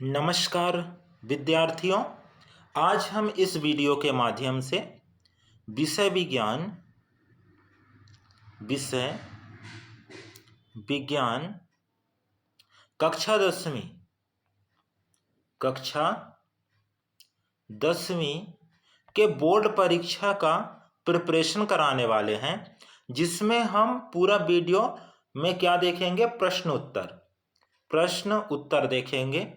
नमस्कार विद्यार्थियों। आज हम इस वीडियो के माध्यम से विषय विज्ञान विषय विज्ञान कक्षा 10वीं के बोर्ड परीक्षा का प्रिपरेशन कराने वाले हैं, जिसमें हम पूरा वीडियो में क्या देखेंगे, प्रश्न उत्तर देखेंगे।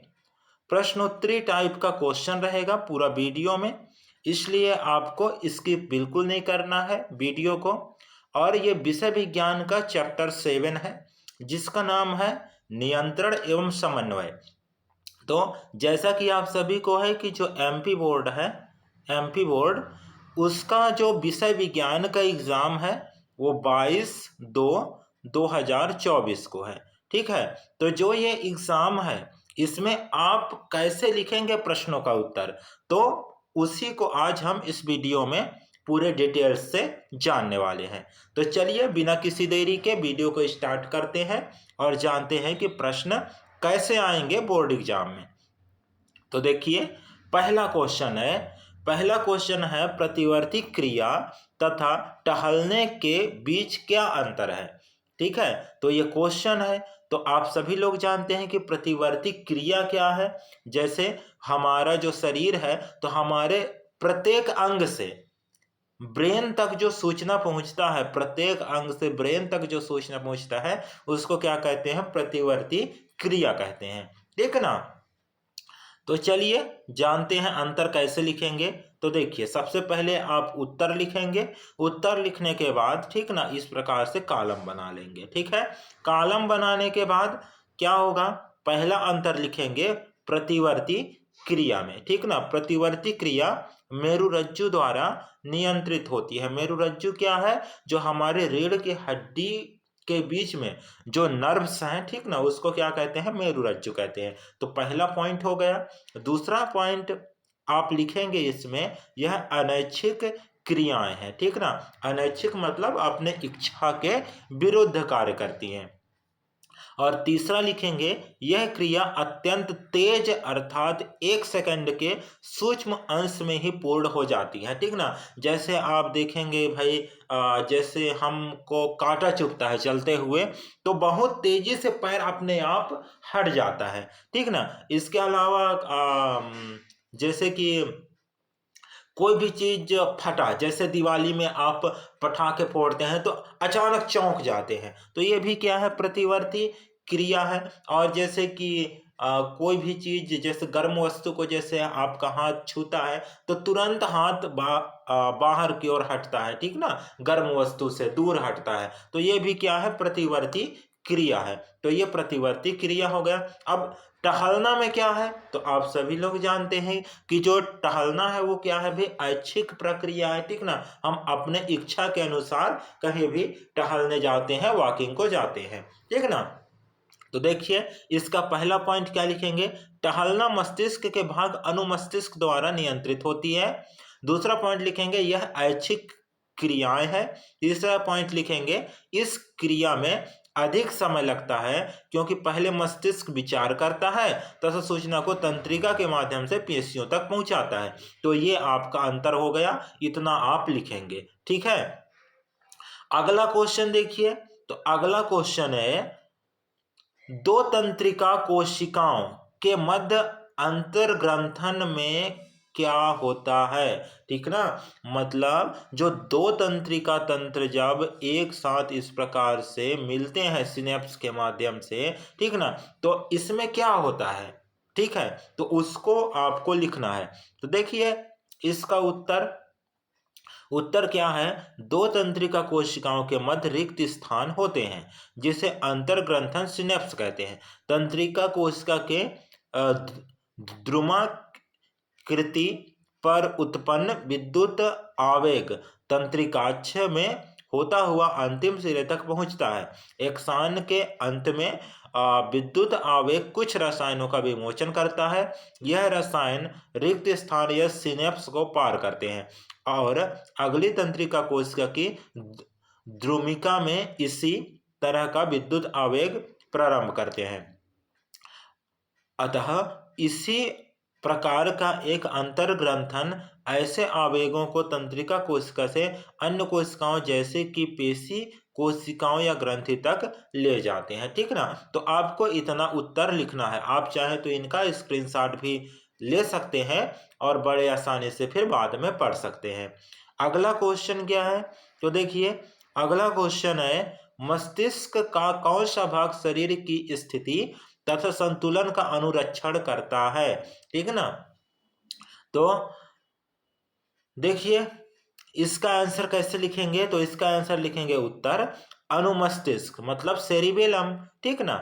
प्रश्नोत्तरी टाइप का क्वेश्चन रहेगा पूरा वीडियो में, इसलिए आपको स्किप बिल्कुल नहीं करना है वीडियो को। और ये विषय विज्ञान का चैप्टर 7 है, जिसका नाम है नियंत्रण एवं समन्वय। तो जैसा कि आप सभी को है कि जो एमपी बोर्ड उसका जो विषय विज्ञान का एग्जाम है वो 22/2/2024 को है। ठीक है, तो जो ये एग्जाम है इसमें आप कैसे लिखेंगे प्रश्नों का उत्तर, तो उसी को आज हम इस वीडियो में पूरे डिटेल्स से जानने वाले हैं। तो चलिए बिना किसी देरी के वीडियो को स्टार्ट करते हैं और जानते हैं कि प्रश्न कैसे आएंगे बोर्ड एग्जाम में। तो देखिए पहला क्वेश्चन है प्रतिवर्ती क्रिया तथा टहलने के बीच क्या अंतर है। ठीक है, तो ये क्वेश्चन है। तो आप सभी लोग जानते हैं कि प्रतिवर्ती क्रिया क्या है। जैसे हमारा जो शरीर है, तो हमारे प्रत्येक अंग से ब्रेन तक जो सूचना पहुंचता है, प्रत्येक अंग से ब्रेन तक जो सूचना पहुंचता है, उसको क्या कहते हैं, प्रतिवर्ती क्रिया कहते हैं। ठीक ना। तो चलिए जानते हैं अंतर कैसे लिखेंगे। तो देखिए सबसे पहले आप उत्तर लिखेंगे। उत्तर लिखने के बाद ठीक ना, इस प्रकार से कॉलम बना लेंगे। ठीक है, कॉलम बनाने के बाद क्या होगा, पहला अंतर लिखेंगे प्रतिवर्ती क्रिया में। ठीक ना, प्रतिवर्ती क्रिया मेरुरज्जु द्वारा नियंत्रित होती है। मेरुरज्जु क्या है, जो हमारे रीढ़ की हड्डी के बीच में जो नर्व्स हैं, ठीक ना, उसको क्या कहते हैं, मेरुरज्जु कहते हैं। तो पहला पॉइंट हो गया। दूसरा पॉइंट आप लिखेंगे इसमें, यह अनैच्छिक क्रियाएं हैं। ठीक ना, अनैच्छिक मतलब अपने इच्छा के विरुद्ध कार्य करती हैं। और तीसरा लिखेंगे, यह क्रिया अत्यंत तेज अर्थात 1 सेकंड के सूक्ष्म अंश में ही पूर्ण हो जाती है। ठीक ना, जैसे आप देखेंगे भाई, जैसे हमको कांटा चुभता है चलते हुए, तो बहुत तेजी से पैर अपने आप हट जाता है। ठीक ना, इसके अलावा जैसे कि कोई भी चीज फटा, जैसे दिवाली में आप पटाखे फोड़ते हैं तो अचानक चौंक जाते हैं, तो ये भी क्या है, प्रतिवर्ती क्रिया है। और जैसे कि कोई भी चीज, जैसे गर्म वस्तु को जैसे आपका हाथ छूता है तो तुरंत हाथ बाहर की ओर हटता है। ठीक ना, गर्म वस्तु से दूर हटता है, तो ये भी क्या है, प्रतिवर्ती क्रिया है। तो ये प्रतिवर्ती क्रिया हो गया। अब टहलना में क्या है, तो आप सभी लोग जानते हैं कि जो टहलना है वो क्या है भी, ऐच्छिक प्रक्रिया है। ठीक ना, हम अपने इच्छा के अनुसार कहीं भी टहलने जाते हैं, वॉकिंग को जाते हैं। ठीक ना, तो देखिए इसका पहला पॉइंट क्या लिखेंगे, टहलना मस्तिष्क के भाग अनुमस्तिष्क द्वारा नियंत्रित होती है। दूसरा पॉइंट लिखेंगे, यह ऐच्छिक क्रियाएं है। तीसरा पॉइंट लिखेंगे, इस क्रिया में अधिक समय लगता है क्योंकि पहले मस्तिष्क विचार करता है तथा सूचना को तंत्रिका के माध्यम से पेशियों तक पहुंचाता है। तो ये आपका अंतर हो गया, इतना आप लिखेंगे। ठीक है, अगला क्वेश्चन देखिए। तो अगला क्वेश्चन है, दो तंत्रिका कोशिकाओं के मध्य अंतर्ग्रंथन में क्या होता है। ठीक ना, मतलब जो दो तंत्रिका तंत्र जब एक साथ इस प्रकार से मिलते हैं सिनेप्स के माध्यम से, ठीक ना, तो इसमें क्या होता है। ठीक है, तो उसको आपको लिखना है। तो देखिए इसका उत्तर क्या है, दो तंत्रिका कोशिकाओं के मध्य रिक्त स्थान होते हैं जिसे अंतर्ग्रंथन सिनेप्स कहते हैं। तंत्रिका कोशिका के ध्रुमाकृति पर उत्पन्न विद्युत आवेग तंत्रिकाक्ष में होता हुआ अंतिम सिरे तक पहुंचता है। एक्सान के अंत में विद्युत आवेग कुछ रसायनों का विमोचन करता है। यह रसायन रिक्त स्थान या सिनेप्स को पार करते हैं और अगली तंत्रिका कोशिका की ध्रुमिका में इसी तरह का विद्युत आवेग प्रारंभ करते हैं। अतः इसी प्रकार का एक अंतर्ग्रंथन ऐसे आवेगों को तंत्रिका कोशिका से अन्य कोशिकाओं जैसे कि पेशी कोशिकाओं या ग्रंथि तक ले जाते हैं। ठीक ना, तो आपको इतना उत्तर लिखना है। आप चाहे तो इनका स्क्रीनशॉट भी ले सकते हैं और बड़े आसानी से फिर बाद में पढ़ सकते हैं। अगला क्वेश्चन क्या है, तो देखिए अगला क्वेश्चन है मस्तिष्क का कौन सा भाग शरीर की स्थिति तथा संतुलन का अनुरक्षण करता है। ठीक ना, तो देखिए इसका आंसर कैसे लिखेंगे, तो इसका आंसर लिखेंगे उत्तर अनुमस्तिष्क मतलब सेरिबेलम। ठीक ना,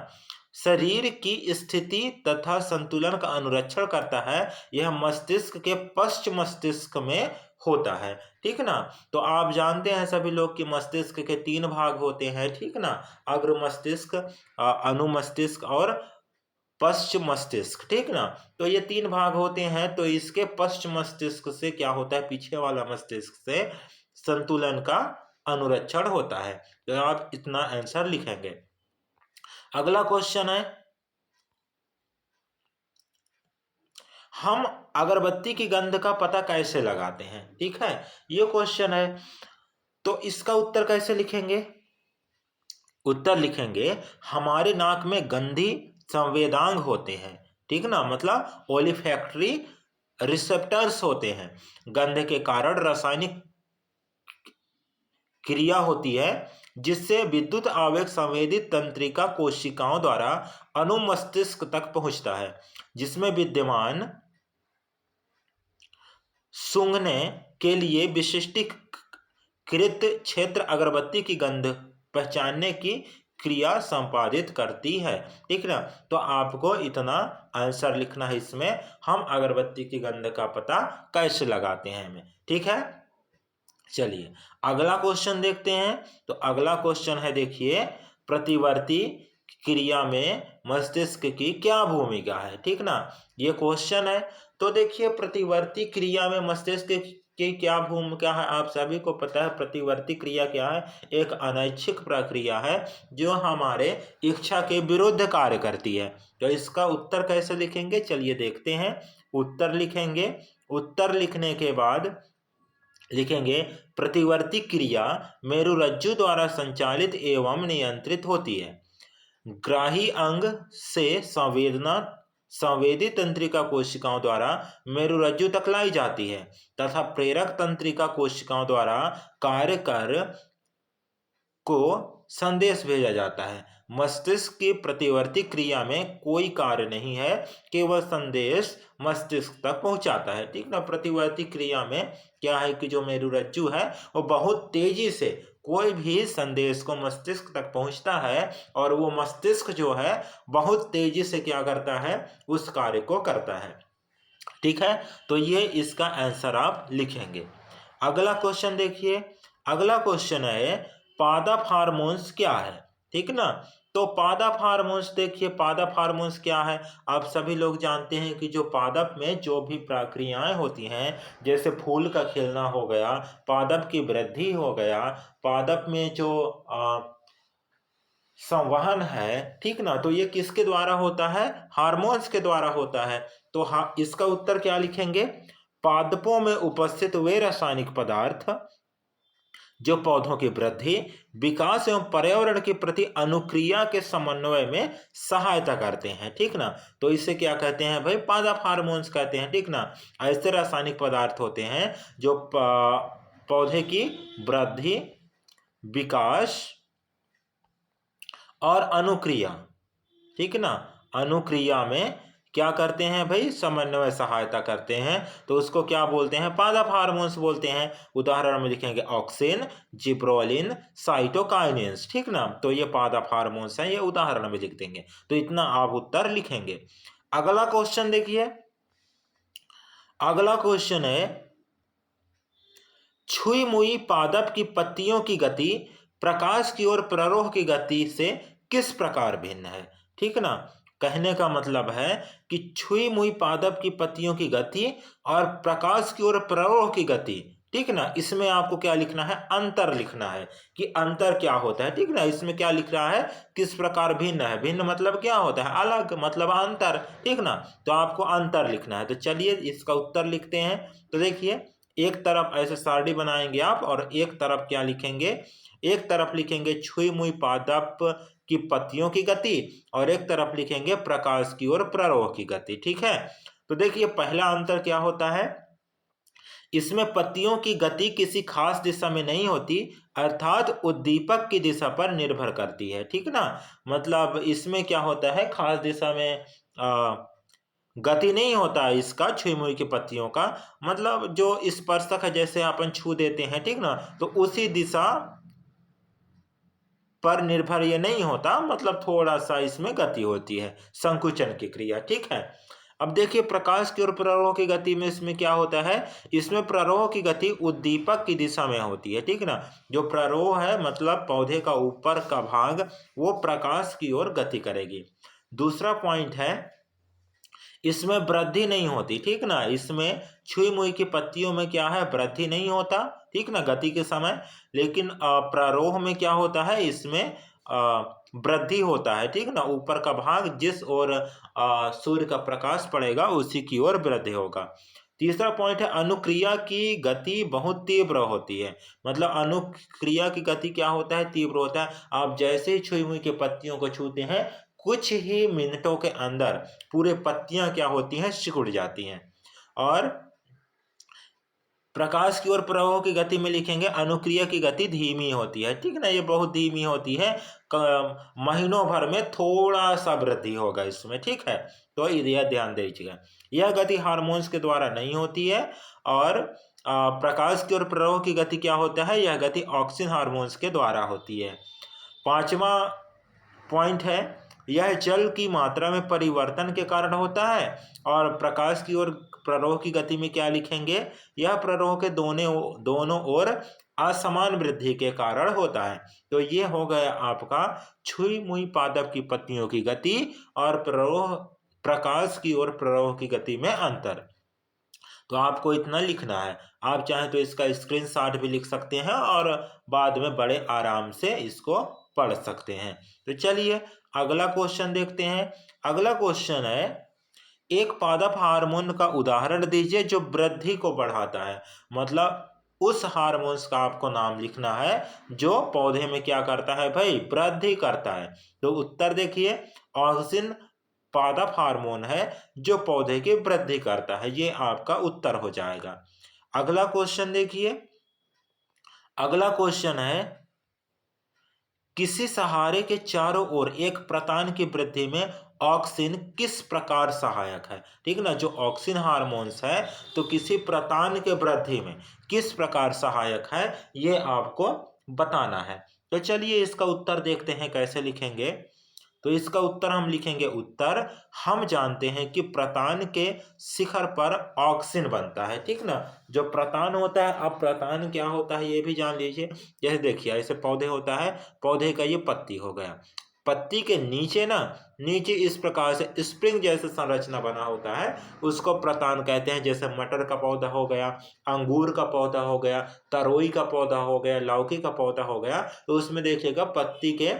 शरीर की स्थिति तथा संतुलन का अनुरक्षण करता है, यह मस्तिष्क के पश्च मस्तिष्क में होता है। ठीक ना, तो आप जानते हैं सभी लोग कि मस्तिष्क के 3 भाग होते हैं। ठीक ना, अग्र मस्तिष्क, अनुमस्तिष्क और पश्च मस्तिष्क। ठीक ना, तो ये 3 भाग होते हैं। तो इसके पश्च मस्तिष्क से क्या होता है, पीछे वाला मस्तिष्क से संतुलन का अनुरक्षण होता है। तो आप इतना आंसर लिखेंगे। अगला क्वेश्चन है हम अगरबत्ती की गंध का पता कैसे लगाते हैं। ठीक है, ये क्वेश्चन है, तो इसका उत्तर कैसे लिखेंगे, उत्तर लिखेंगे हमारे नाक में गंधी संवेदांग होते हैं। ठीक ना, मतलब ओलिफैक्टरी रिसेप्टर्स होते हैं। गंध के कारण रासायनिक क्रिया होती है जिससे विद्युत आवेग संवेदित तंत्रिका कोशिकाओं द्वारा अनुमस्तिष्क तक पहुंचता है, जिसमें विद्यमान सूंघने के लिए विशिष्टीकृत क्षेत्र अगरबत्ती की गंध पहचानने की क्रिया संपादित करती है। ठीक ना, तो आपको इतना आंसर लिखना है इसमें, हम अगरबत्ती की गंध का पता कैसे लगाते हैं हमें। ठीक है, चलिए अगला क्वेश्चन देखते हैं। तो अगला क्वेश्चन है देखिए प्रतिवर्ती क्रिया में मस्तिष्क की क्या भूमिका है। ठीक ना, ये क्वेश्चन है। तो देखिए प्रतिवर्ती क्रिया में मस्तिष्क की क्या भूमिका है, आप सभी को पता है। प्रतिवर्ती क्रिया क्या है, एक अनैच्छिक प्रक्रिया है जो हमारे इच्छा के विरुद्ध कार्य करती है। तो इसका उत्तर कैसे लिखेंगे, चलिए देखते हैं। उत्तर लिखेंगे, उत्तर लिखने के बाद लिखेंगे प्रतिवर्ती क्रिया मेरुरज्जु द्वारा संचालित एवं नियंत्रित होती है। ग्राही अंग से संवेदी तंत्रिका कोशिकाओं द्वारा मेरुरज्जु तक लाई जाती है तथा प्रेरक तंत्रिका कोशिकाओं द्वारा कार्य कर को संदेश भेजा जाता है। मस्तिष्क की प्रतिवर्ती क्रिया में कोई कार्य नहीं है, केवल संदेश मस्तिष्क तक पहुंचाता है। ठीक ना, प्रतिवर्ती क्रिया में क्या है कि जो मेरुरज्जु है वो बहुत तेजी से कोई भी संदेश को मस्तिष्क तक पहुंचता है और वो मस्तिष्क जो है बहुत तेजी से क्या करता है, उस कार्य को करता है। ठीक है, तो ये इसका आंसर आप लिखेंगे। अगला क्वेश्चन देखिए, अगला क्वेश्चन है पादप हार्मोन्स क्या है। ठीक ना, तो पादप हार्मोन्स देखिए पादप हार्मोन्स क्या है, आप सभी लोग जानते हैं कि जो पादप में जो भी प्रक्रियाएं होती हैं, जैसे फूल का खिलना हो गया, पादप की वृद्धि हो गया, पादप में जो संवहन है। ठीक ना, तो ये किसके द्वारा होता है, हार्मोन्स के द्वारा होता है। तो इसका उत्तर क्या लिखेंगे, पादपों में उपस्थित वे रासायनिक पदार्थ जो पौधों की वृद्धि, विकास एवं पर्यावरण के प्रति अनुक्रिया के समन्वय में सहायता करते हैं। ठीक ना, तो इसे क्या कहते हैं भाई, पादप हार्मोन्स कहते हैं। ठीक ना, ऐसे रासायनिक पदार्थ होते हैं जो पौधे की वृद्धि, विकास और अनुक्रिया, ठीक ना, अनुक्रिया में क्या करते हैं भाई, समन्वय सहायता करते हैं। तो उसको क्या बोलते हैं, पादप हार्मोन्स बोलते हैं। उदाहरण में लिखेंगे ऑक्सिन, जिब्रोलिन, साइटोकाइनेंस। ठीक ना, तो ये पादप हार्मोन्स हैं, ये उदाहरण में लिख देंगे। तो इतना आप उत्तर लिखेंगे। अगला क्वेश्चन देखिए, अगला क्वेश्चन है छुई मुई पादप की पत्तियों की गति प्रकाश की ओर प्ररोह की गति से किस प्रकार भिन्न है। ठीक ना, कहने का मतलब है कि छुई मुई पादप की पत्तियों की गति और प्रकाश की ओर प्ररोह की गति ठीक ना। इसमें आपको क्या लिखना है, अंतर लिखना है कि अंतर क्या होता है। ठीक ना, इसमें क्या लिख रहा है, किस प्रकार भिन्न है। भिन्न मतलब क्या होता है, अलग, मतलब अंतर। ठीक ना, तो आपको अंतर लिखना है। तो चलिए इसका उत्तर लिखते हैं। तो देखिए, एक तरफ ऐसे सारणी बनाएंगे आप, और एक तरफ क्या लिखेंगे, एक तरफ लिखेंगे छुई मुई पादप की पत्तियों की गति, और एक तरफ लिखेंगे प्रकाश की ओर प्ररोह की गति। ठीक है, तो देखिए पहला अंतर क्या होता है, इसमें पत्तियों की गति किसी खास दिशा में नहीं होती, अर्थात उद्दीपक की दिशा पर निर्भर करती है। ठीक ना, मतलब इसमें क्या होता है, खास दिशा में गति नहीं होता है इसका, छुई मुई की पत्तियों का, मतलब जो स्पर्शक है, जैसे अपन छू देते हैं, ठीक ना, तो उसी दिशा पर निर्भर ये नहीं होता, मतलब थोड़ा सा इसमें गति होती है, संकुचन की क्रिया। ठीक है, अब देखिए प्रकाश की ओर प्ररोह की गति में इसमें क्या होता है, इसमें प्ररोह की गति उद्दीपक की दिशा में होती है। ठीक ना, जो प्ररोह है मतलब पौधे का ऊपर का भाग, वो प्रकाश की ओर गति करेगी। दूसरा पॉइंट है, इसमें वृद्धि नहीं होती। ठीक ना, इसमें छुई मुई की पत्तियों में क्या है, वृद्धि नहीं होता। ठीक ना, गति के समय। लेकिन प्ररोह में क्या होता है, इसमें वृद्धि होता है। ठीक ना, ऊपर का भाग जिस ओर सूर्य का प्रकाश पड़ेगा उसी की ओर वृद्धि होगा। तीसरा पॉइंट है, अनुक्रिया की गति बहुत तीव्र होती है। मतलब अनुक्रिया की गति क्या होता है, तीव्र होता है। आप जैसे ही छुई मुई की पत्तियों को छूते हैं, कुछ ही मिनटों के अंदर पूरे पत्तियां क्या होती हैं, सिकुड़ जाती हैं। और प्रकाश की ओर प्रवाह की गति में लिखेंगे, अनुक्रिया की गति धीमी होती है। ठीक ना, ये बहुत धीमी होती है, महीनों भर में थोड़ा सा वृद्धि होगा इसमें। ठीक है, तो यह ध्यान दीजिएगा, यह गति हार्मोन्स के द्वारा नहीं होती है। और प्रकाश की ओर प्रवाह की गति क्या होता है, यह गति ऑक्सिन हार्मोन्स के द्वारा होती है। पांचवा पॉइंट है, यह जल की मात्रा में परिवर्तन के कारण होता है। और प्रकाश की ओर प्ररोह की गति में क्या लिखेंगे, यह प्ररोह के दोनों ओर असमान वृद्धि के कारण होता है। तो ये हो गया आपका छुई मुई पादप की पत्तियों की गति और प्रकाश की ओर प्ररोह की गति में अंतर। तो आपको इतना लिखना है। आप चाहें तो इसका स्क्रीनशॉट भी लिख सकते हैं और बाद में बड़े आराम से इसको पढ़ सकते हैं। तो चलिए अगला क्वेश्चन देखते हैं। अगला क्वेश्चन है, एक पादप हार्मोन का उदाहरण दीजिए जो वृद्धि को बढ़ाता है। मतलब उस हार्मोन्स का आपको नाम लिखना है जो पौधे में क्या करता है भाई, वृद्धि करता है। तो उत्तर देखिए, ऑक्सिन पादप हार्मोन है जो पौधे की वृद्धि करता है, ये आपका उत्तर हो जाएगा। अगला क्वेश्चन देखिए, अगला क्वेश्चन है, किसी सहारे के चारों ओर एक प्रतान की वृद्धि में ऑक्सिन किस प्रकार सहायक है। ठीक ना, जो ऑक्सिन हार्मोन्स है तो किसी प्रतान के वृद्धि में किस प्रकार सहायक है, ये आपको बताना है। तो चलिए इसका उत्तर देखते हैं कैसे लिखेंगे। तो इसका उत्तर हम लिखेंगे, उत्तर हम जानते हैं कि प्रतान के शिखर पर ऑक्सिन बनता है। ठीक ना, जो प्रतान होता है, अब प्रतान क्या होता है ये भी जान लीजिए। जैसे देखिए ऐसे पौधे होता है, पौधे का ये पत्ती हो गया, पत्ती के नीचे ना, नीचे इस प्रकार से स्प्रिंग जैसे संरचना बना होता है, उसको प्रतान कहते हैं। जैसे मटर का पौधा हो गया, अंगूर का पौधा हो गया, तरोई का पौधा हो गया, लौकी का पौधा हो गया, तो उसमें देखिएगा पत्ती के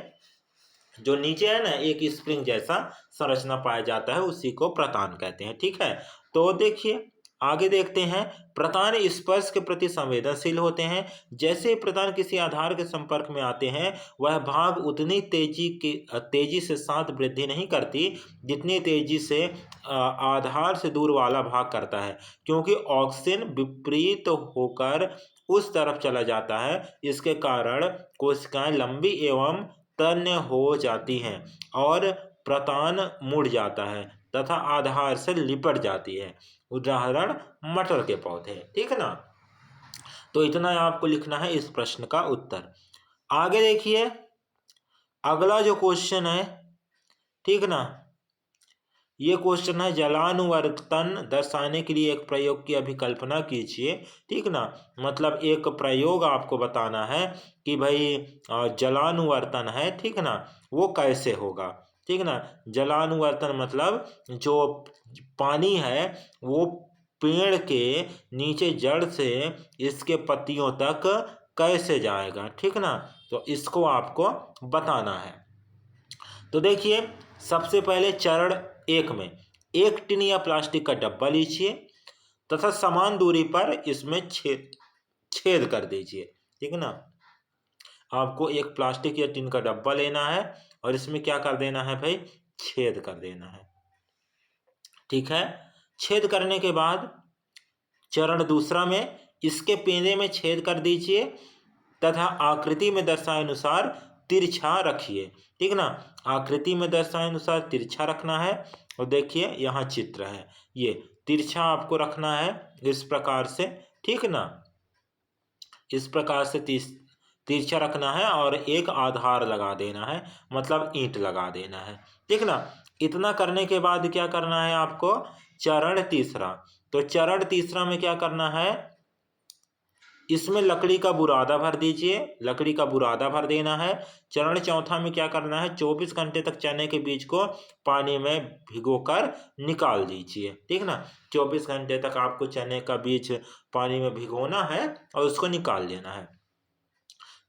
जो नीचे है ना एक स्प्रिंग जैसा संरचना पाया जाता है, उसी को प्रतान कहते हैं। ठीक है, तो देखिए आगे देखते हैं। प्रतान स्पर्श के प्रति संवेदनशील होते हैं। जैसे ही प्रतान किसी आधार के संपर्क में आते हैं, वह भाग उतनी तेजी से साथ वृद्धि नहीं करती जितनी तेजी से आधार से दूर वाला भाग करता है, क्योंकि ऑक्सीजन विपरीत होकर उस तरफ चला जाता है। इसके कारण कोशिकाएं लंबी एवं तन्य हो जाती हैं और प्रतान मुड़ जाता है तथा आधार से लिपट जाती है। उदाहरण मटर के पौधे। ठीक है ना, तो इतना आपको लिखना है इस प्रश्न का उत्तर। आगे देखिए अगला जो क्वेश्चन है, ठीक ना, ये क्वेश्चन है, जलानुवर्तन दर्शाने के लिए एक प्रयोग की अभिकल्पना कीजिए। ठीक ना, मतलब एक प्रयोग आपको बताना है कि भाई जलानुवर्तन है, ठीक ना, वो कैसे होगा। ठीक ना, जलानुवर्तन मतलब जो पानी है वो पेड़ के नीचे जड़ से इसके पत्तियों तक कैसे जाएगा, ठीक ना। तो इसको आपको बताना है। तो देखिए, सबसे पहले चरण 1 में एक टिन या प्लास्टिक का डब्बा लीजिए तथा समान दूरी पर इसमें छेद छेद कर दीजिए, ठीक है ना। आपको एक प्लास्टिक या टिन का डब्बा लेना है और इसमें क्या कर देना है भाई, छेद कर देना है, ठीक है। छेद करने के बाद चरण दूसरा में इसके पेंदे में छेद कर दीजिए तथा आकृति में दर्शाए अनुसार तिरछा रखिए, ठीक ना। आकृति में दर्शाए अनुसार तिरछा रखना है। और देखिए यहाँ चित्र है, ये तिरछा आपको रखना है इस प्रकार से, ठीक ना। इस प्रकार से तिरछा रखना है और एक आधार लगा देना है, मतलब ईंट लगा देना है, ठीक ना। इतना करने के बाद क्या करना है आपको, चरण तीसरा। तो चरण तीसरा में क्या करना है, इसमें लकड़ी का बुरादा भर दीजिए, लकड़ी का बुरादा भर देना है। चरण चौथा में क्या करना है, 24 घंटे तक चने के बीज को पानी में भिगोकर निकाल दीजिए, ठीक ना। 24 घंटे तक आपको चने का बीज पानी में भिगोना है और उसको निकाल लेना है।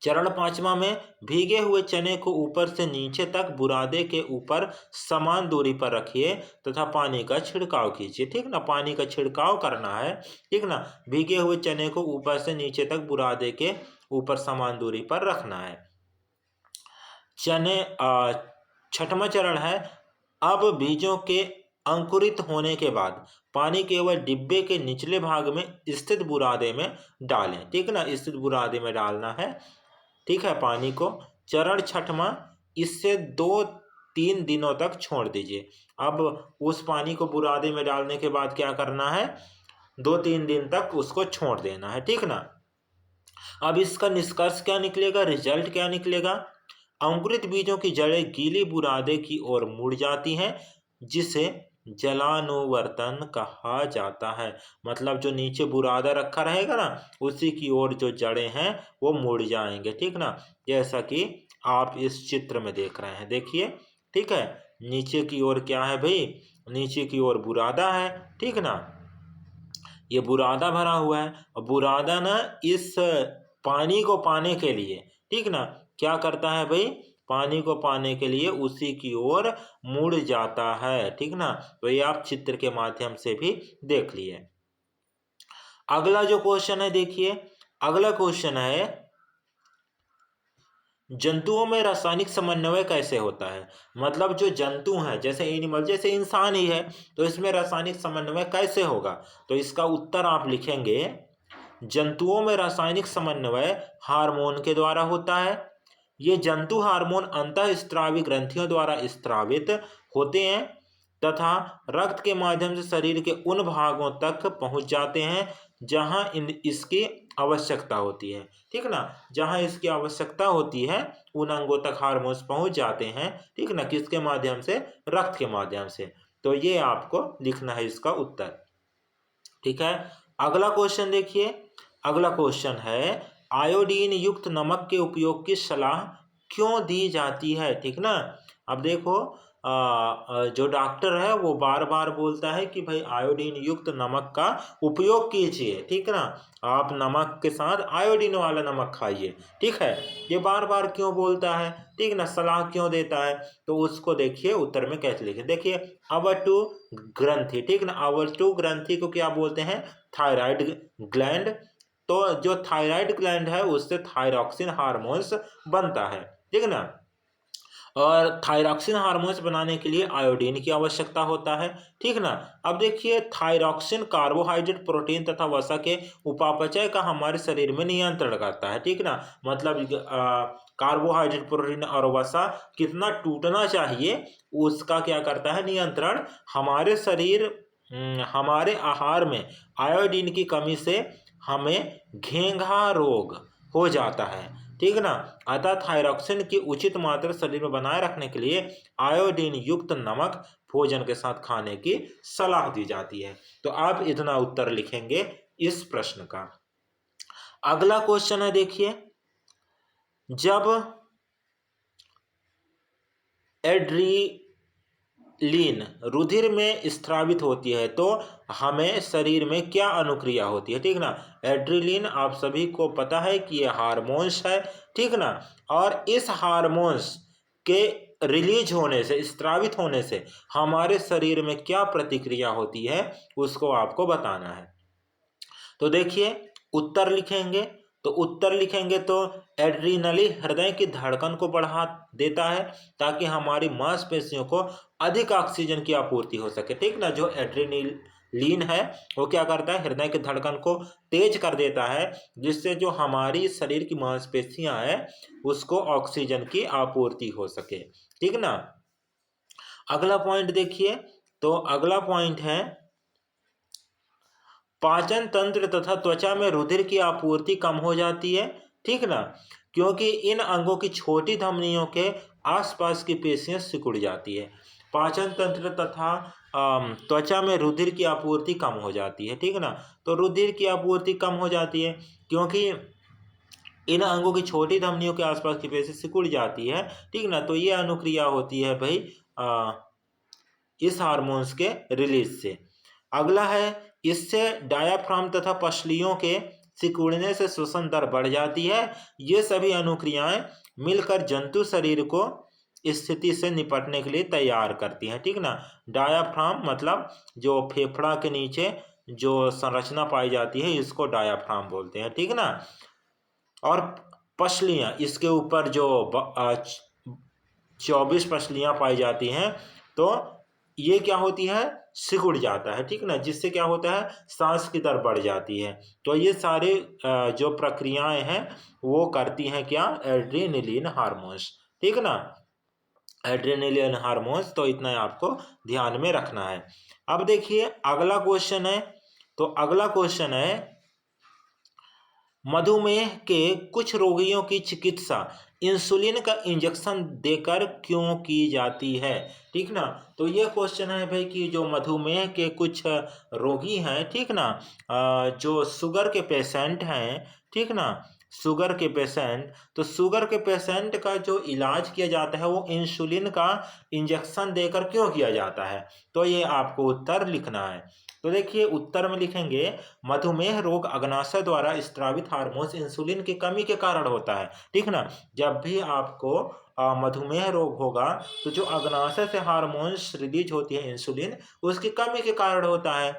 चरण पांचवा में भीगे हुए चने को ऊपर से नीचे तक बुरादे के ऊपर समान दूरी पर रखिए तथा पानी का छिड़काव कीजिए, ठीक ना। पानी का छिड़काव करना है, ठीक ना। भीगे हुए चने को ऊपर से नीचे तक बुरादे के ऊपर समान दूरी पर रखना है। छठवां चरण है, अब बीजों के अंकुरित होने के बाद पानी केवल डिब्बे के निचले भाग में स्थित बुरादे में डालें, ठीक ना। स्थित बुरादे में डालना है, ठीक है, पानी को। चरण छठवां, इससे 2-3 दिनों तक छोड़ दीजिए। अब उस पानी को बुरादे में डालने के बाद क्या करना है, 2-3 दिन तक उसको छोड़ देना है, ठीक ना। अब इसका निष्कर्ष क्या निकलेगा, रिजल्ट क्या निकलेगा। अंकुरित बीजों की जड़ें गीली बुरादे की ओर मुड़ जाती हैं, जिसे जलानुवर्तन कहा जाता है। मतलब जो नीचे बुरादा रखा रहेगा ना, उसी की ओर जो जड़ें हैं वो मुड़ जाएंगे, ठीक ना। जैसा कि आप इस चित्र में देख रहे हैं, देखिए, ठीक है। नीचे की ओर क्या है भाई, नीचे की ओर बुरादा है, ठीक ना। ये बुरादा भरा हुआ है और बुरादा ना इस पानी को पाने के लिए, ठीक ना, क्या करता है भाई, पानी को पाने के लिए उसी की ओर मुड़ जाता है, ठीक ना। तो ये आप चित्र के माध्यम से भी देख लिए। अगला जो क्वेश्चन है, देखिए अगला क्वेश्चन है, जंतुओं में रासायनिक समन्वय कैसे होता है। मतलब जो जंतु हैं, जैसे एनिमल, जैसे इंसान ही है, तो इसमें रासायनिक समन्वय कैसे होगा। तो इसका उत्तर आप लिखेंगे, जंतुओं में रासायनिक समन्वय हार्मोन के द्वारा होता है। ये जंतु हार्मोन अंतःस्रावी ग्रंथियों द्वारा स्रावित होते हैं तथा रक्त के माध्यम से शरीर के उन भागों तक पहुंच जाते हैं जहां इसकी आवश्यकता होती है, ठीक ना। जहां इसकी आवश्यकता होती है उन अंगों तक हार्मोन्स पहुंच जाते हैं, ठीक ना। किसके माध्यम से, रक्त के माध्यम से। तो ये आपको लिखना है इसका उत्तर, ठीक है। अगला क्वेश्चन देखिए, अगला क्वेश्चन है, आयोडीन युक्त नमक के उपयोग की सलाह क्यों दी जाती है, ठीक ना। अब देखो, जो डॉक्टर है वो बार बार बोलता है कि भाई आयोडीन युक्त नमक का उपयोग कीजिए, ठीक ना। आप नमक के साथ आयोडीन वाला नमक खाइए, ठीक है। ये बार बार क्यों बोलता है, ठीक ना, सलाह क्यों देता है। तो उसको देखिए उत्तर में कैसे लिखे, देखिए अवटु ग्रंथि, ठीक ना। अवटु ग्रंथि को क्या बोलते हैं, थायराइड ग्लैंड। तो जो थायराइड ग्लैंड है उससे थायरॉक्सिन हार्मोन्स बनता है, ठीक ना। और थायरॉक्सिन हार्मोन्स बनाने के लिए आयोडीन की आवश्यकता होता है, ठीक ना। अब देखिए, थायरॉक्सिन कार्बोहाइड्रेट, प्रोटीन तथा वसा के उपापचय का हमारे शरीर में नियंत्रण करता है, ठीक ना। मतलब कार्बोहाइड्रेट, प्रोटीन और वसा कितना टूटना चाहिए उसका क्या करता है, नियंत्रण। हमारे शरीर हमारे आहार में आयोडीन की कमी से हमें घेंघा रोग हो जाता है, ठीक ना। अतः थायरॉक्सिन की उचित मात्रा शरीर में बनाए रखने के लिए आयोडीन युक्त नमक भोजन के साथ खाने की सलाह दी जाती है। तो आप इतना उत्तर लिखेंगे इस प्रश्न का। अगला क्वेश्चन है, देखिए, जब एड्रेनालीन रुधिर में स्रावित होती है तो हमें शरीर में क्या अनुक्रिया होती है, ठीक ना। एड्रेनालीन आप सभी को पता है कि ये हार्मोन्स है, ठीक ना। और इस हार्मोन्स के रिलीज होने से, स्रावित होने से हमारे शरीर में क्या प्रतिक्रिया होती है उसको आपको बताना है। तो देखिए उत्तर लिखेंगे, तो उत्तर लिखेंगे तो एड्रीनली हृदय की धड़कन को बढ़ा देता है ताकि हमारी मांसपेशियों को अधिक ऑक्सीजन की आपूर्ति हो सके, ठीक ना। जो एड्रेनलिन है वो क्या करता है, हृदय की धड़कन को तेज कर देता है जिससे जो हमारी शरीर की मांसपेशियां हैं उसको ऑक्सीजन की आपूर्ति हो सके, ठीक ना। अगला पॉइंट देखिए, तो अगला पॉइंट है पाचन तंत्र तथा त्वचा में रुधिर की आपूर्ति कम हो जाती है, ठीक ना, क्योंकि इन अंगों की छोटी धमनियों के आसपास की पेशियां सिकुड़ जाती है। पाचन तंत्र तथा त्वचा में रुधिर की आपूर्ति कम हो जाती है, ठीक ना। तो रुधिर की आपूर्ति कम हो जाती है क्योंकि इन अंगों की छोटी धमनियों के आसपास की पेशी सिकुड़ जाती है, ठीक ना। तो ये अनुक्रिया होती है भाई इस हार्मोन्स के रिलीज से। अगला है इससे डायाफ्राम तथा पसलियों के सिकुड़ने से श्वसन दर बढ़ जाती है। ये सभी अनुक्रियाएं मिलकर जंतु शरीर को स्थिति से निपटने के लिए तैयार करती हैं, ठीक ना। डायाफ्राम मतलब जो फेफड़ा के नीचे जो संरचना पाई जाती है इसको डायाफ्राम बोलते हैं, ठीक ना। और पसलियां, इसके ऊपर जो 24 पसलियां पाई जाती हैं तो ये क्या होती है, सिकुड़ जाता है, ठीक ना, जिससे क्या होता है सांस की दर बढ़ जाती है। तो ये सारे जो प्रक्रियाएं हैं वो करती हैं क्या, एड्रेनलिन हार्मोन्स, ठीक ना। एड्रेनलिन हार्मोन्स, तो इतना आपको ध्यान में रखना है। अब देखिए अगला क्वेश्चन है, तो अगला क्वेश्चन है मधुमेह के कुछ रोगियों की चिकित्सा इंसुलिन का इंजेक्शन देकर क्यों की जाती है, ठीक ना। तो ये क्वेश्चन है भाई कि जो मधुमेह के कुछ रोगी हैं, ठीक ना, जो शुगर के पेशेंट हैं, ठीक ना, शुगर के पेशेंट, तो शुगर के पेशेंट का जो इलाज किया जाता है वो इंसुलिन का इंजेक्शन देकर क्यों किया जाता है, तो ये आपको उत्तर लिखना है। तो देखिए उत्तर में लिखेंगे मधुमेह रोग अग्नाशय द्वारा स्रावित हार्मोन इंसुलिन की कमी के कारण होता है, ठीक ना। जब भी आपको मधुमेह रोग होगा तो जो अग्नाशय से हार्मोन्स रिलीज होती है इंसुलिन, उसकी कमी के कारण होता है।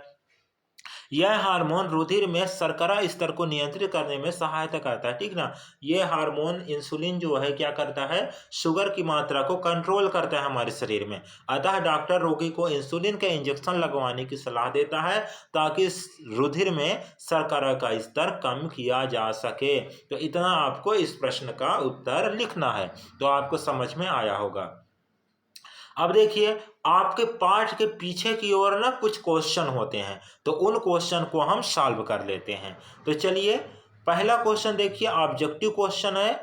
यह हार्मोन रुधिर में शर्करा स्तर को नियंत्रित करने में सहायता करता है, ठीक ना। यह हार्मोन इंसुलिन जो है क्या करता है, शुगर की मात्रा को कंट्रोल करता है हमारे शरीर में। अतः डॉक्टर रोगी को इंसुलिन का इंजेक्शन लगवाने की सलाह देता है ताकि रुधिर में शर्करा का स्तर कम किया जा सके। तो इतना आपको इस प्रश्न का उत्तर लिखना है, तो आपको समझ में आया होगा। अब देखिए आपके पाठ के पीछे की ओर ना कुछ क्वेश्चन होते हैं, तो उन क्वेश्चन को हम सॉल्व कर लेते हैं। तो चलिए पहला क्वेश्चन देखिए, ऑब्जेक्टिव क्वेश्चन है।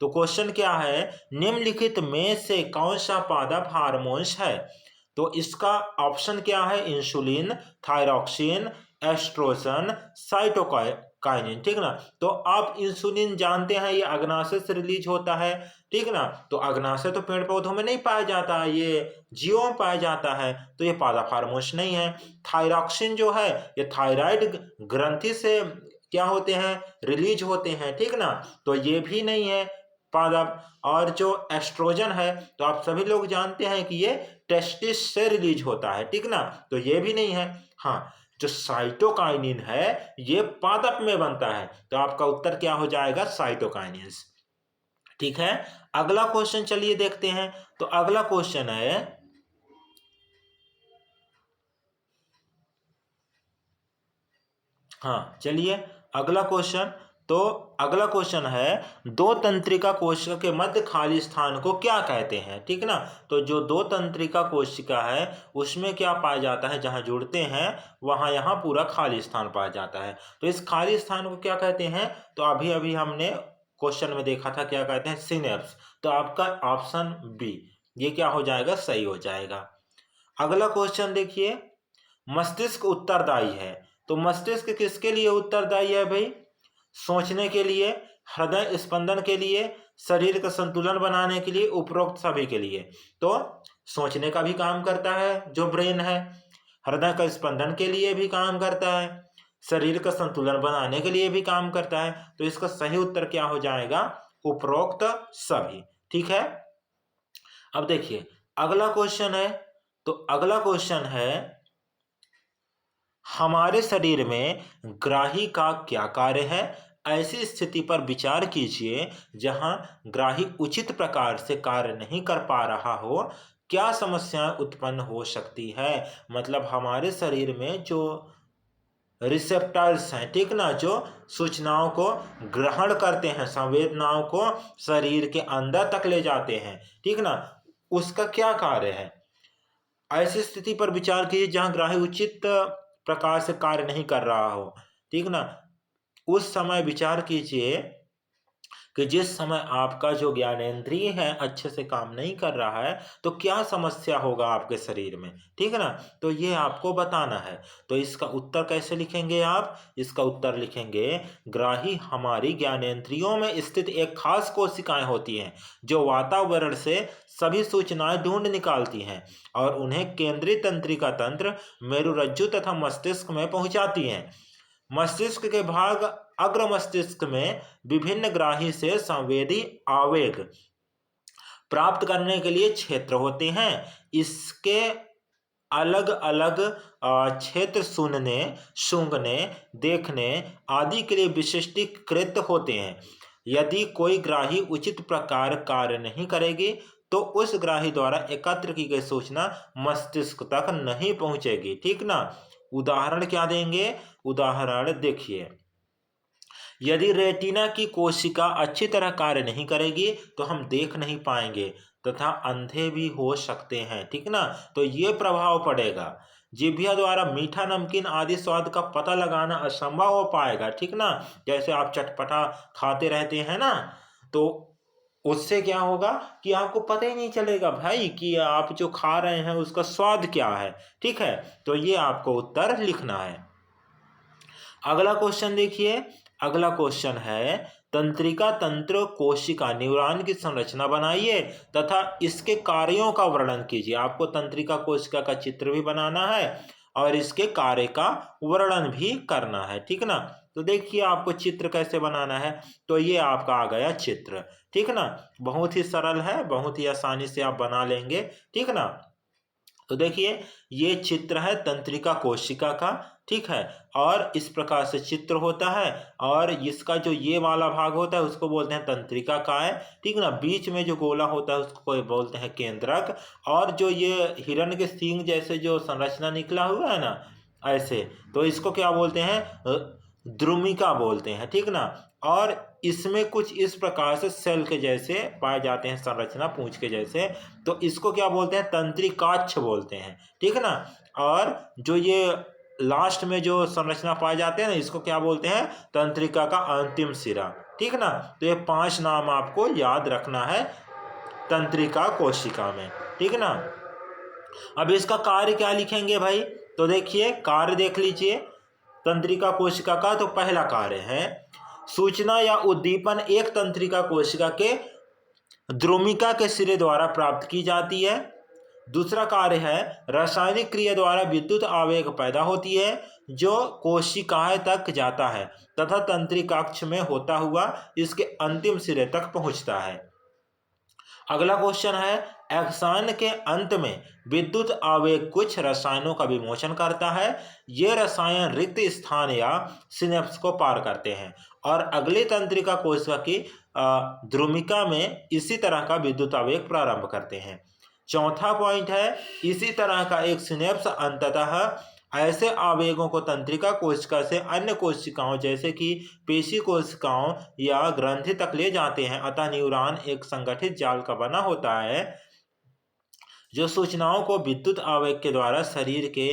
तो क्वेश्चन क्या है, निम्नलिखित में से कौन सा पादप हार्मोन्स है। तो इसका ऑप्शन क्या है, इंसुलिन, थायरॉक्सिन, एस्ट्रोजन, साइटोकाइनिन, ठीक ना। तो आप इंसुलिन जानते हैं ये अग्नाशय से रिलीज होता है, ठीक ना। तो अग्नाशय तो पेड़ पौधों में नहीं पाया जाता है, ये जीवों में पाया जाता है, तो ये पादप हार्मोन्स नहीं है। थायरॉक्सिन जो है ये थायराइड ग्रंथि से क्या होते हैं, रिलीज होते हैं, ठीक ना। तो ये भी नहीं है पादप। और जो एस्ट्रोजन है तो आप सभी लोग जानते हैं कि ये टेस्टिस से रिलीज होता है, ठीक ना। तो ये भी नहीं है। हाँ, जो साइटोकाइनिन है ये पादप में बनता है, तो आपका उत्तर क्या हो जाएगा, साइटोकाइनिन्स, ठीक है। अगला क्वेश्चन चलिए देखते हैं। तो अगला क्वेश्चन है, हाँ चलिए अगला क्वेश्चन, तो अगला क्वेश्चन है दो तंत्रिका कोशिका के मध्य खाली स्थान को क्या कहते हैं, ठीक ना। तो जो दो तंत्रिका कोशिका है उसमें क्या पाया जाता है, जहां जुड़ते हैं वहां यहाँ पूरा खाली स्थान पाया जाता है। तो इस खाली स्थान को क्या कहते हैं, तो अभी अभी हमने क्वेश्चन में देखा था क्या कहते हैं, सिनेप्स। तो आपका ऑप्शन बी ये क्या हो जाएगा, सही हो जाएगा। अगला क्वेश्चन देखिए, मस्तिष्क उत्तरदायी है। तो मस्तिष्क किसके लिए उत्तरदायी है भाई, सोचने के लिए, हृदय स्पंदन के लिए, शरीर का संतुलन बनाने के लिए, उपरोक्त सभी के लिए। तो सोचने का भी काम करता है जो ब्रेन है, हृदय का स्पंदन के लिए भी काम करता है, शरीर का संतुलन बनाने के लिए भी काम करता है। तो इसका सही उत्तर क्या हो जाएगा? उपरोक्त सभी। ठीक है। अब देखिए अगला क्वेश्चन है, तो अगला क्वेश्चन है हमारे शरीर में ग्राही का क्या कार्य है? ऐसी स्थिति पर विचार कीजिए जहां ग्राही उचित प्रकार से कार्य नहीं कर पा रहा हो, क्या समस्याएं उत्पन्न हो सकती है? मतलब हमारे शरीर में जो रिसेप्टर्स हैं, ठीक ना, जो सूचनाओं को ग्रहण करते हैं, संवेदनाओं को शरीर के अंदर तक ले जाते हैं, ठीक ना, उसका क्या कार्य है? ऐसी स्थिति पर विचार कीजिए जहां ग्राही उचित प्रकार से कार्य नहीं कर रहा हो, ठीक ना। उस समय विचार कीजिए कि जिस समय आपका जो ज्ञानेंद्रिय है अच्छे से काम नहीं कर रहा है, तो क्या समस्या होगा आपके शरीर में, ठीक है ना। तो ये आपको बताना है। तो इसका उत्तर कैसे लिखेंगे आप? इसका उत्तर लिखेंगे, ग्राही हमारी ज्ञानेंद्रियों में स्थित एक खास कोशिकाएं होती हैं जो वातावरण से सभी सूचनाएं ढूंढ निकालती हैं और उन्हें केंद्रीय तंत्रिका तंत्र, मेरुरज्जु तथा मस्तिष्क में पहुंचाती हैं। मस्तिष्क के भाग अग्र मस्तिष्क में विभिन्न ग्राही से संवेदी आवेग प्राप्त करने के लिए क्षेत्र होते हैं। इसके अलग अलग क्षेत्र सुनने, सूंघने, देखने आदि के लिए विशिष्टीकृत होते हैं। यदि कोई ग्राही उचित प्रकार कार्य नहीं करेगी तो उस ग्राही द्वारा एकत्र की गई सूचना मस्तिष्क तक नहीं पहुंचेगी, ठीक ना। उदाहरण क्या देंगे? उदाहरण देखिए, यदि रेटिना की कोशिका अच्छी तरह कार्य नहीं करेगी तो हम देख नहीं पाएंगे तथा अंधे भी हो सकते हैं, ठीक ना। तो ये प्रभाव पड़ेगा। जिह्वा द्वारा मीठा, नमकीन आदि स्वाद का पता लगाना असंभव हो पाएगा, ठीक ना। जैसे आप चटपटा खाते रहते हैं ना, तो उससे क्या होगा कि आपको पता ही नहीं चलेगा भाई कि आप जो खा रहे हैं उसका स्वाद क्या है, ठीक है। तो ये आपको उत्तर लिखना है। अगला क्वेश्चन देखिए, अगला क्वेश्चन है तंत्रिका तंत्र कोशिका न्यूरॉन की संरचना बनाइए तथा इसके कार्यों का वर्णन कीजिए। आपको तंत्रिका कोशिका का चित्र भी बनाना है और इसके कार्य का वर्णन भी करना है, ठीक ना। तो देखिए आपको चित्र कैसे बनाना है। तो ये आपका आ गया चित्र, ठीक ना। बहुत ही सरल है, बहुत ही आसानी से आप बना लेंगे, ठीक ना। तो देखिए ये चित्र है तंत्रिका कोशिका का, ठीक है। और इस प्रकार से चित्र होता है और इसका जो ये वाला भाग होता है उसको बोलते हैं तंत्रिका काय, ठीक ना। बीच में जो गोला होता है उसको बोलते हैं केंद्रक, और जो ये हिरण के सींग जैसे जो संरचना निकला हुआ है ना ऐसे, तो इसको क्या बोलते हैं? द्रुमिका बोलते हैं, ठीक ना। और इसमें कुछ इस प्रकार से सेल के जैसे पाए जाते हैं संरचना, पूंछ के जैसे, तो इसको क्या बोलते हैं? तंत्रिकाक्ष बोलते हैं, ठीक है ना। और जो ये लास्ट में जो संरचना पाए जाते हैं ना, इसको क्या बोलते हैं? तंत्रिका का अंतिम सिरा, ठीक ना। तो ये 5 नाम आपको याद रखना है तंत्रिका कोशिका में, ठीक ना। अब इसका कार्य क्या लिखेंगे भाई? तो देखिए कार्य देख लीजिए तंत्रिका कोशिका का। तो पहला कार्य है सूचना या उद्दीपन एक तंत्रिका कोशिका के द्रुमिका के सिरे द्वारा प्राप्त की जाती है। दूसरा कार्य है रासायनिक क्रिया द्वारा विद्युत आवेग पैदा होती है जो कोशिकाएं तक जाता है तथा तंत्रिकाक्ष में होता हुआ इसके अंतिम सिरे तक पहुंचता है। अगला क्वेश्चन है एक्सान के अंत में विद्युत आवेग कुछ रसायनों का विमोचन करता है। ये रसायन रिक्त स्थान या सिनेप्स को पार करते हैं और अगली तंत्रिका कोशिका की द्रुमिका में इसी तरह का विद्युत आवेग प्रारंभ करते हैं। चौथा पॉइंट है इसी तरह का एक सिनेप्स अंततः ऐसे आवेगों को तंत्रिका कोशिका से अन्य कोशिकाओं जैसे कि पेशी कोशिकाओं या ग्रंथि तक ले जाते हैं। अतः न्यूरॉन एक संगठित जाल का बना होता है जो सूचनाओं को विद्युत आवेग के द्वारा शरीर के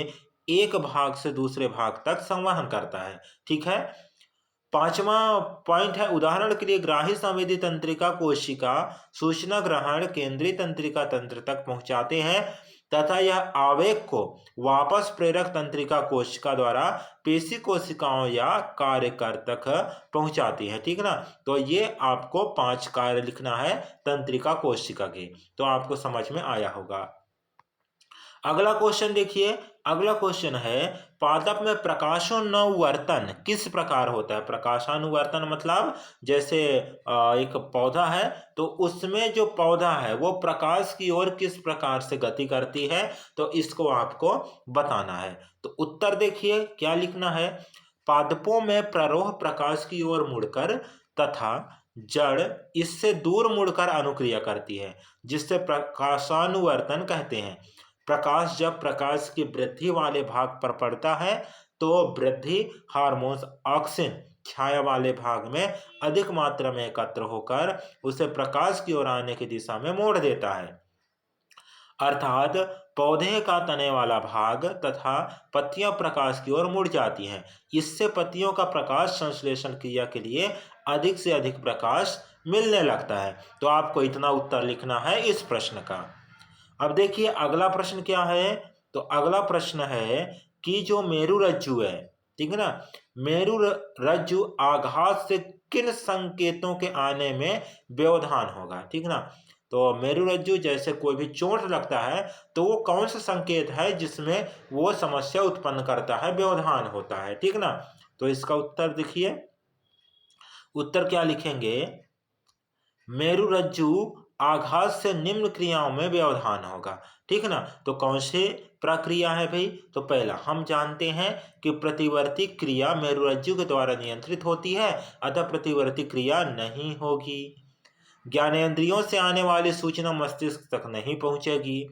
एक भाग से दूसरे भाग तक संवहन करता है, ठीक है। पांचवा पॉइंट है उदाहरण के लिए ग्राही संवेदी तंत्रिका कोशिका सूचना ग्रहण केंद्रीय तंत्रिका तंत्र तक पहुंचाते हैं तथा यह आवेग को वापस प्रेरक तंत्रिका कोशिका द्वारा पेशी कोशिकाओं या कार्यकर तक पहुंचाती है। ठीक ना, तो ये आपको 5 कार्य लिखना है तंत्रिका कोशिका के, तो आपको समझ में आया होगा। अगला क्वेश्चन देखिए, अगला क्वेश्चन है पादप में प्रकाशानुवर्तन किस प्रकार होता है। प्रकाशानुवर्तन मतलब जैसे एक पौधा है तो उसमें जो पौधा है वो प्रकाश की ओर किस प्रकार से गति करती है, तो इसको आपको बताना है। तो उत्तर देखिए क्या लिखना है, पादपों में प्ररोह प्रकाश की ओर मुड़कर तथा जड़ इससे दूर मुड़कर अनुक्रिया करती है, जिससे प्रकाशानुवर्तन कहते हैं। प्रकाश जब प्रकाश की वृद्धि वाले भाग पर पड़ता है तो वृद्धि हार्मोन्स ऑक्सिन छाया वाले भाग में अधिक मात्रा में एकत्र होकर उसे प्रकाश की ओर आने की दिशा में मोड़ देता है। अर्थात पौधे का तने वाला भाग तथा पत्तियां प्रकाश की ओर मुड़ जाती हैं। इससे पत्तियों का प्रकाश संश्लेषण क्रिया के लिए अधिक से अधिक प्रकाश मिलने लगता है। तो आपको इतना उत्तर लिखना है इस प्रश्न का। अब देखिए अगला प्रश्न क्या है, तो अगला प्रश्न है कि जो मेरु रज्जु है, ठीक है ना, मेरु रज्जु आघात से किन संकेतों के आने में व्यवधान होगा। ठीक ना, तो मेरु रज्जु जैसे कोई भी चोट लगता है तो वो कौन सा संकेत है जिसमें वो समस्या उत्पन्न करता है, व्यवधान होता है। ठीक ना, तो इसका उत्तर देखिए, उत्तर क्या लिखेंगे, मेरु रज्जु आघात से निम्न क्रियाओं में व्यवधान होगा। ठीक ना, तो कौन सी प्रक्रिया है भाई, तो पहला हम जानते हैं कि प्रतिवर्ती क्रिया मेरुरज्जु के द्वारा नियंत्रित होती है, अतः प्रतिवर्ती क्रिया नहीं होगी। ज्ञानेंद्रियों से आने वाली सूचना मस्तिष्क तक नहीं पहुंचेगी।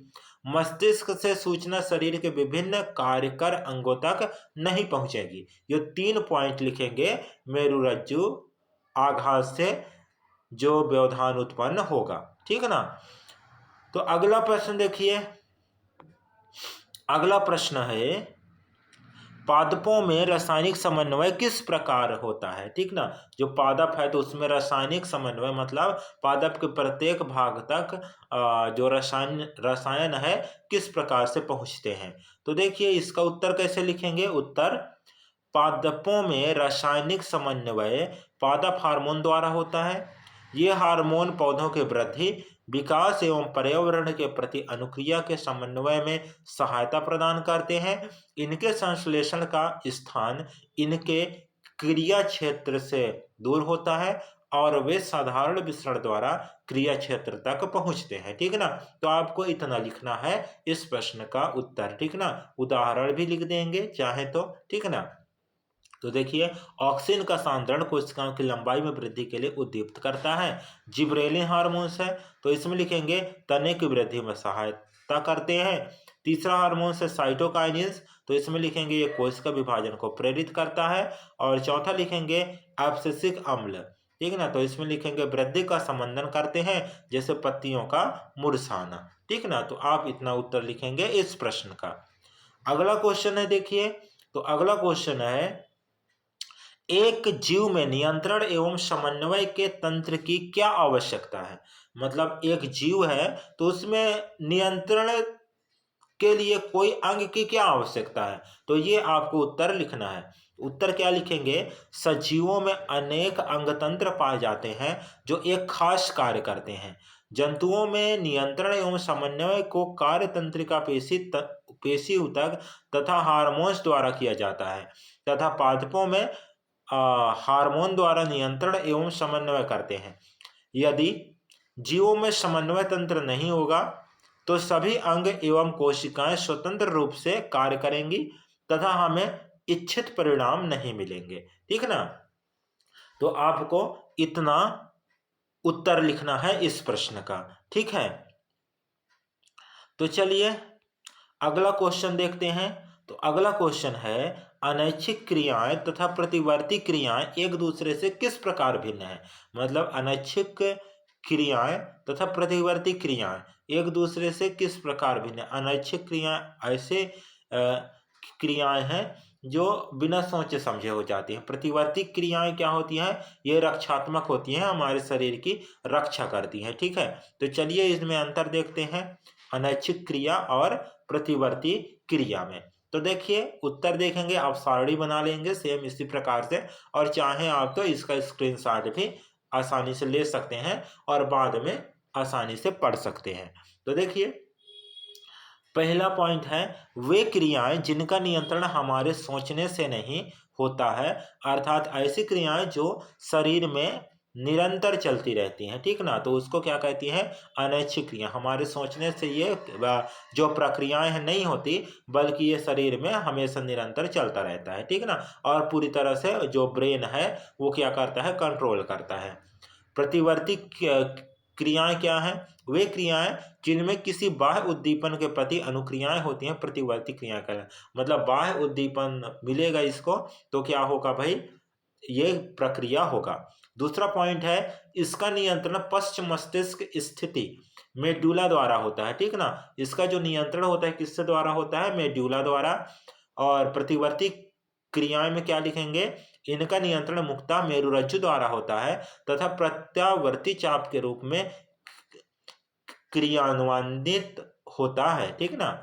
मस्तिष्क से सूचना शरीर के विभिन्न कार्यकर अंगों तक नहीं पहुंचेगी। ये 3 पॉइंट लिखेंगे मेरुरज्जु आघात से जो व्यवधान उत्पन्न होगा। ठीक है ना, तो अगला प्रश्न देखिए, अगला प्रश्न है पादपों में रासायनिक समन्वय किस प्रकार होता है। ठीक ना, जो पादप है तो उसमें रासायनिक समन्वय मतलब पादप के प्रत्येक भाग तक जो रसायन है किस प्रकार से पहुंचते हैं। तो देखिए इसका उत्तर कैसे लिखेंगे, उत्तर पादपों में रासायनिक समन्वय पादप हार्मोन द्वारा होता है। ये हार्मोन पौधों के वृद्धि, विकास एवं पर्यावरण के प्रति अनुक्रिया के समन्वय में सहायता प्रदान करते हैं। इनके संश्लेषण का स्थान इनके क्रिया क्षेत्र से दूर होता है और वे साधारण विसरण द्वारा क्रिया क्षेत्र तक पहुंचते हैं। ठीक ना, तो आपको इतना लिखना है इस प्रश्न का उत्तर। ठीक ना, उदाहरण भी लिख देंगे चाहे तो। ठीक ना, तो देखिए ऑक्सिन का सांद्रण कोशिकाओं की लंबाई में वृद्धि के लिए उद्दीप्त करता है। जिब्रेलिन हार्मोन्स है तो इसमें लिखेंगे तने की वृद्धि में सहायता करते हैं। तीसरा हार्मोन्स है साइटोकाइनिन्स, तो इसमें लिखेंगे ये कोशिका विभाजन को प्रेरित करता है। और चौथा लिखेंगे एब्सिसिक अम्ल। ठीक है ना, तो इसमें लिखेंगे वृद्धि का संबंधन करते हैं जैसे पत्तियों का मुरझाना। ठीक ना, तो आप इतना उत्तर लिखेंगे इस प्रश्न का। अगला क्वेश्चन है देखिए, तो अगला क्वेश्चन है एक जीव में नियंत्रण एवं समन्वय के तंत्र की क्या आवश्यकता है। मतलब एक जीव है तो उसमें नियंत्रण के लिए कोई अंग की क्या आवश्यकता है, तो ये आपको उत्तर लिखना है। उत्तर क्या लिखेंगे, सजीवों में अनेक अंग तंत्र पाए जाते हैं जो एक खास कार्य करते हैं। जंतुओं में नियंत्रण एवं समन्वय को कार्य तंत्रिका पेशी ऊतक तथा हार्मोन्स द्वारा किया जाता है तथा पादपों में हार्मोन द्वारा नियंत्रण एवं समन्वय करते हैं। यदि जीवों में समन्वय तंत्र नहीं होगा तो सभी अंग एवं कोशिकाएं स्वतंत्र रूप से कार्य करेंगी तथा हमें इच्छित परिणाम नहीं मिलेंगे। ठीक ना, तो आपको इतना उत्तर लिखना है इस प्रश्न का। ठीक है, तो चलिए अगला क्वेश्चन देखते हैं। तो अगला क्वेश्चन है अनैच्छिक क्रियाएं तथा प्रतिवर्ती क्रियाएं एक दूसरे से किस प्रकार भिन्न है। मतलब अनैच्छिक क्रियाएं तथा प्रतिवर्ती क्रियाएं एक दूसरे से किस प्रकार भिन्न है। अनैच्छिक क्रियाएं ऐसे क्रियाएं हैं जो बिना सोचे समझे हो जाती हैं। प्रतिवर्ती क्रियाएं क्या होती हैं, ये रक्षात्मक होती हैं, हमारे शरीर की रक्षा करती हैं। ठीक है, तो चलिए इसमें अंतर देखते हैं। अनैच्छिक क्रिया और प्रतिवर्ती क्रिया में। तो देखिए उत्तर देखेंगे, आप सारणी बना लेंगे सेम इसी प्रकार से, और चाहे आप तो इसका स्क्रीनशॉट भी आसानी से ले सकते हैं और बाद में आसानी से पढ़ सकते हैं। तो देखिए पहला पॉइंट है, वे क्रियाएं जिनका नियंत्रण हमारे सोचने से नहीं होता है, अर्थात ऐसी क्रियाएं जो शरीर में निरंतर चलती रहती हैं, ठीक ना, तो उसको क्या कहती हैं, अनैच्छिक क्रिया। हमारे सोचने से ये जो प्रक्रियाएं हैं नहीं होती, बल्कि ये शरीर में हमेशा निरंतर चलता रहता है, ठीक ना, और पूरी तरह से जो ब्रेन है वो क्या करता है, कंट्रोल करता है। प्रतिवर्ती क्रियाएं क्या हैं, वे क्रियाएं जिनमें किसी बाह्य उद्दीपन के प्रति अनुक्रियाएं होती हैं, प्रतिवर्ती क्रिया का मतलब बाह्य उद्दीपन मिलेगा इसको तो क्या होगा भाई, ये प्रक्रिया होगा। दूसरा पॉइंट है, इसका नियंत्रण पश्च मस्तिष्क स्थिति मेडुला द्वारा होता है, ठीक ना, इसका जो नियंत्रण होता है किससे द्वारा होता है, मेडुला द्वारा। और प्रतिवर्ती क्रियाएं में क्या लिखेंगे, इनका नियंत्रण मुख्यतः मेरुरज्जु द्वारा होता है तथा प्रत्यावर्ती चाप के रूप में क्रियान्वित होता है, ठीक ना।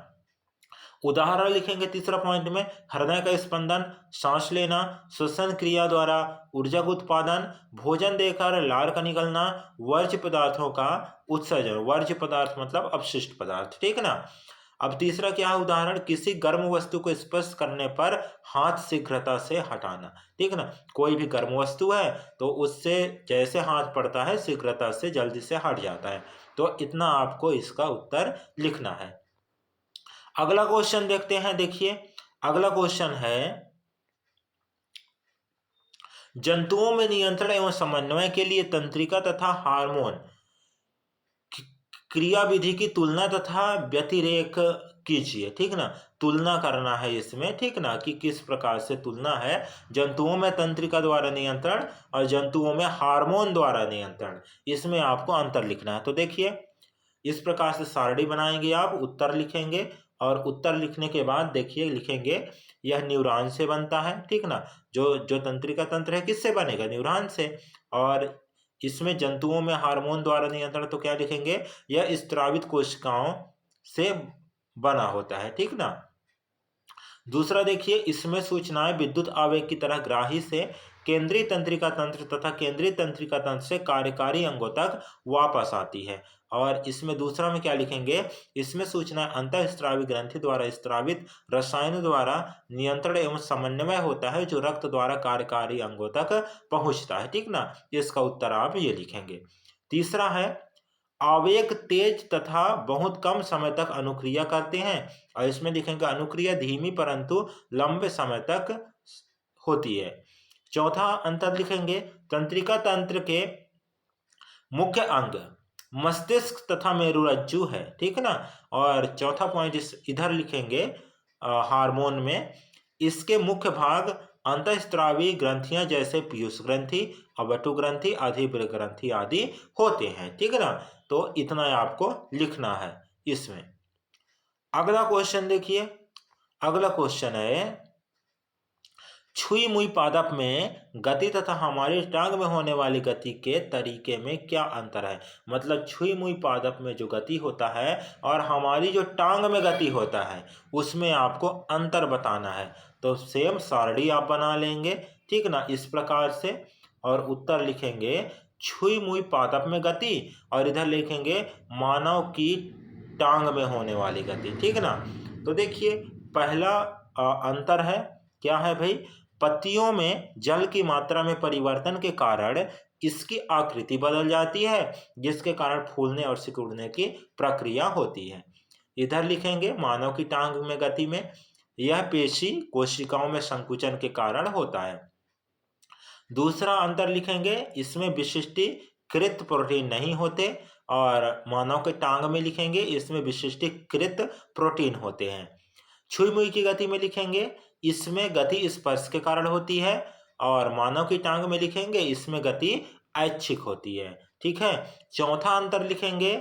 उदाहरण लिखेंगे तीसरा पॉइंट में, हृदय का स्पंदन, सांस लेना, श्वसन क्रिया द्वारा ऊर्जा का उत्पादन, भोजन देकर लार का निकलना, वर्ज्य पदार्थों का उत्सर्जन, वर्ज्य पदार्थ मतलब अपशिष्ट पदार्थ, ठीक ना। अब तीसरा क्या है उदाहरण, किसी गर्म वस्तु को स्पर्श करने पर हाथ शीघ्रता से हटाना, ठीक ना, कोई भी गर्म वस्तु है तो उससे जैसे हाथ पड़ता है शीघ्रता से जल्दी से हट जाता है। तो इतना आपको इसका उत्तर लिखना है। अगला क्वेश्चन देखते हैं। देखिए अगला क्वेश्चन है, जंतुओं में नियंत्रण एवं समन्वय के लिए तंत्रिका तथा हार्मोन क्रिया विधि की तुलना तथा व्यतिरेक कीजिए, ठीक ना, तुलना करना है इसमें, ठीक ना, कि किस प्रकार से तुलना है, जंतुओं में तंत्रिका द्वारा नियंत्रण और जंतुओं में हार्मोन द्वारा नियंत्रण, इसमें आपको अंतर लिखना है। तो देखिए इस प्रकार से सारणी बनाएंगे, आप उत्तर लिखेंगे और उत्तर लिखने के बाद देखिए लिखेंगे यह न्यूरॉन से बनता है, ठीक ना, जो जो तंत्रिका तंत्र है किससे बनेगा, न्यूरॉन से। और इसमें जंतुओं में हार्मोन द्वारा नियंत्रण तो क्या लिखेंगे, यह स्त्रावित कोशिकाओं से बना होता है, ठीक ना। दूसरा देखिए, इसमें सूचनाएं विद्युत आवेग की तरह ग्राही से केंद्रीय तंत्रिका तंत्र तथा केंद्रीय तंत्रिका तंत्र से कार्यकारी अंगों तक वापस आती है। और इसमें दूसरा में क्या लिखेंगे, इसमें सूचना अंतःस्रावी ग्रंथि द्वारा स्त्रावित रसायनों द्वारा नियंत्रण एवं समन्वय होता है जो रक्त द्वारा कार्यकारी अंगों तक पहुंचता है, ठीक ना, इसका उत्तर आप ये लिखेंगे। तीसरा है, आवेग तेज तथा बहुत कम समय तक अनुक्रिया करते हैं, और इसमें लिखेंगे अनुक्रिया धीमी परंतु लंबे समय तक होती है। चौथा अंतर लिखेंगे, तंत्रिका तंत्र के मुख्य अंग मस्तिष्क तथा मेरुरज्जु है, ठीक ना। और चौथा पॉइंट इधर लिखेंगे हार्मोन में, इसके मुख्य भाग अंतःस्रावी ग्रंथियां जैसे पीयूष ग्रंथि, अवटु ग्रंथि, अधिबृह ग्रंथि आदि होते हैं, ठीक है ना। तो इतना आपको लिखना है इसमें। अगला क्वेश्चन देखिए, अगला क्वेश्चन है, छुई मुई पादप में गति तथा हमारी टांग में होने वाली गति के तरीके में क्या अंतर है। मतलब छुई मुई पादप में जो गति होता है और हमारी जो टांग में गति होता है उसमें आपको अंतर बताना है। तो सेम सारणी आप बना लेंगे, ठीक ना, इस प्रकार से, और उत्तर लिखेंगे छुई मुई पादप में गति और इधर लिखेंगे मानव की टांग में होने वाली गति, ठीक ना। तो देखिए पहला अंतर है, क्या है भाई, पत्तियों में जल की मात्रा में परिवर्तन के कारण इसकी आकृति बदल जाती है जिसके कारण फूलने और सिकुड़ने की प्रक्रिया होती है। इधर लिखेंगे मानव की टांग में गति में यह पेशी कोशिकाओं में संकुचन के कारण होता है। दूसरा अंतर लिखेंगे, इसमें विशिष्टीकृत प्रोटीन नहीं होते, और मानव के टांग में लिखेंगे इसमें विशिष्टीकृत प्रोटीन होते हैं। छुई मुई की गति में लिखेंगे इसमें गति स्पर्श के कारण होती है, और मानव की टांग में लिखेंगे इसमें गति ऐच्छिक होती है, ठीक है। चौथा अंतर लिखेंगे,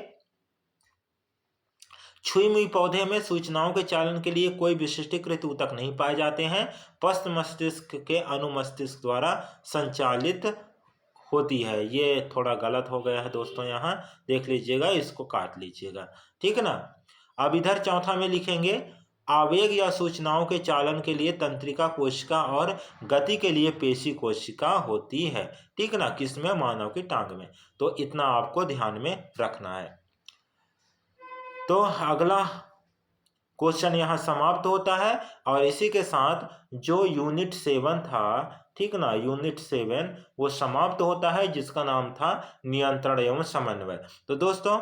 छुई मुई पौधे में सूचनाओं के चालन के लिए कोई विशिष्टीकृत ऊतक नहीं पाए जाते हैं, पश्च मस्तिष्क के अनुमस्तिष्क द्वारा संचालित होती है। ये थोड़ा गलत हो गया है दोस्तों, यहाँ देख लीजिएगा, इसको काट लीजिएगा, ठीक है ना। अब इधर चौथा में लिखेंगे आवेग या सूचनाओं के चालन के लिए तंत्रिका कोशिका और गति के लिए पेशी कोशिका होती है। ठीक ना, किसमें? मानव की टांग में। तो इतना आपको ध्यान में रखना है। तो अगला क्वेश्चन यहाँ समाप्त होता है और इसी के साथ जो यूनिट 7 था, ठीक ना, यूनिट 7 वो समाप्त होता है, जिसका नाम था नियंत्रण एवं समन्वय। तो दोस्तों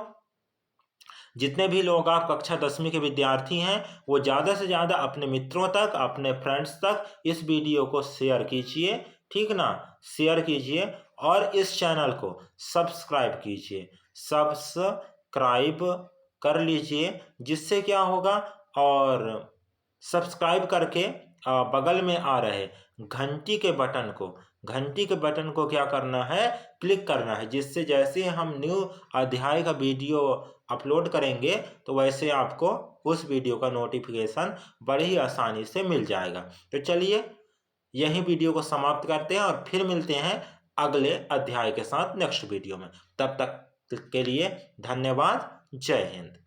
जितने भी लोग आप कक्षा 10वीं के विद्यार्थी हैं वो ज़्यादा से ज़्यादा अपने मित्रों तक, अपने फ्रेंड्स तक इस वीडियो को शेयर कीजिए। ठीक ना, शेयर कीजिए और इस चैनल को सब्सक्राइब कीजिए, सब्सक्राइब कर लीजिए। जिससे क्या होगा, और सब्सक्राइब करके बगल में आ रहे घंटी के बटन को क्या करना है? क्लिक करना है, जिससे जैसे हम न्यू अध्याय का वीडियो अपलोड करेंगे तो वैसे आपको उस वीडियो का नोटिफिकेशन बड़ी ही आसानी से मिल जाएगा। तो चलिए यही वीडियो को समाप्त करते हैं और फिर मिलते हैं अगले अध्याय के साथ नेक्स्ट वीडियो में। तब तक के लिए धन्यवाद। जय हिंद।